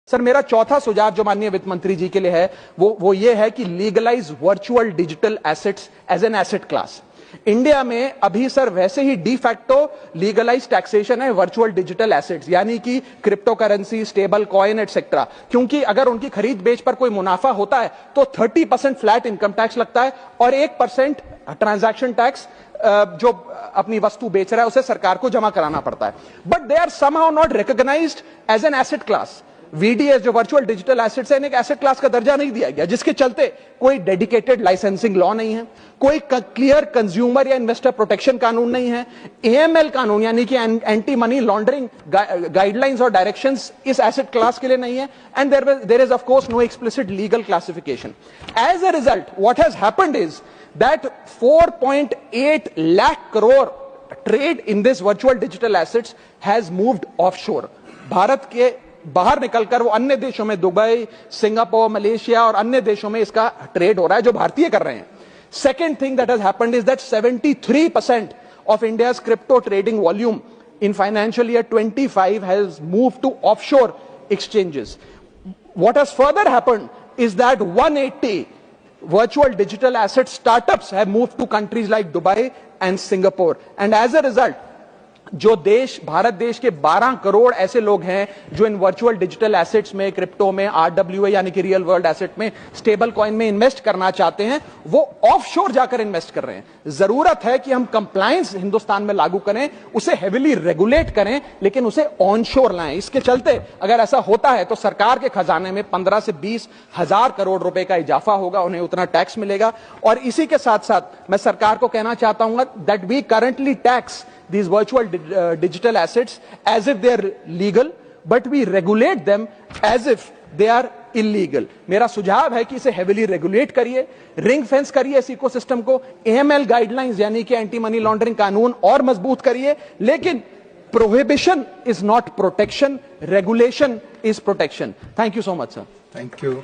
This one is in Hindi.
सर मेरा चौथा सुझाव जो माननीय वित्त मंत्री जी के लिए है वो ये है कि legalise virtual digital assets as an asset class. India में अभी सर वैसे ही डी फैक्टो लीगलाइज टैक्सेशन है वर्चुअल डिजिटल एसेट्स, यानी कि crypto currency, stable coin etcetera. क्योंकि अगर उनकी खरीद बेच पर कोई मुनाफा होता है तो 30% फ्लैट इनकम टैक्स लगता है और 1% ट्रांजैक्शन टैक्स जो अपनी वस्तु बेच रहा है उसे सरकार को जमा कराना पड़ता है। But they are somehow not recognised as an asset class. VDS जो वर्चुअल डिजिटल एसेट्स है, एक एसेट क्लास का दर्जा नहीं दिया गया, जिसके चलते कोई डेडिकेटेड लाइसेंसिंग लॉ नहीं है, कोई क्लियर कंज्यूमर या इन्वेस्टर प्रोटेक्शन कानून नहीं है, एएमएल कानून यानी कि एंटी मनी लॉन्ड्रिंग गाइडलाइंस और डायरेक्शंस इस एसेट क्लास के लिए नहीं है, and there is of course no explicit legal classification. As a result what has happened is that 4.8 lakh crore trade in this virtual digital assets has moved offshore. Bharat के बाहर निकलकर वो अन्य देशों में, दुबई, सिंगापुर, मलेशिया और अन्य देशों में इसका ट्रेड हो रहा है जो भारतीय कर रहे हैं। Second thing that has happened is that 73% of India's crypto trading volume in financial year 25 has moved to offshore exchanges. What has further happened is that 180 virtual digital asset startups have moved to countries like Dubai and Singapore, and as a result जो देश, भारत देश के 12 करोड़ ऐसे लोग हैं जो इन वर्चुअल डिजिटल एसेट्स में, क्रिप्टो में, आरडब्ल्यूए यानी कि रियल वर्ल्ड एसेट में, स्टेबल कॉइन में इन्वेस्ट करना चाहते हैं, वो ऑफशोर जाकर इन्वेस्ट कर रहे हैं। जरूरत है कि हम कंप्लायंस हिंदुस्तान में लागू करें, उसे हेविली रेगुलेट करें, लेकिन उसे ऑनशोर लाएं। इसके चलते अगर ऐसा होता है तो सरकार के खजाने में 15 से 20 हजार करोड़ रुपए का इजाफा होगा, उन्हें उतना टैक्स मिलेगा। और इसी के साथ साथ मैं सरकार को कहना चाहता हूं that we currently tax these virtual digital assets as if they are legal, but we regulate them as if they are illegal. मेरा सुझाव है कि इसे heavily regulate करिए, रिंग फेंस करिए इस इकोसिस्टम को, AML गाइडलाइंस यानी कि एंटी मनी लॉन्ड्रिंग कानून और मजबूत करिए, लेकिन prohibition is not protection, regulation is protection. Thank you so much, sir. Thank you.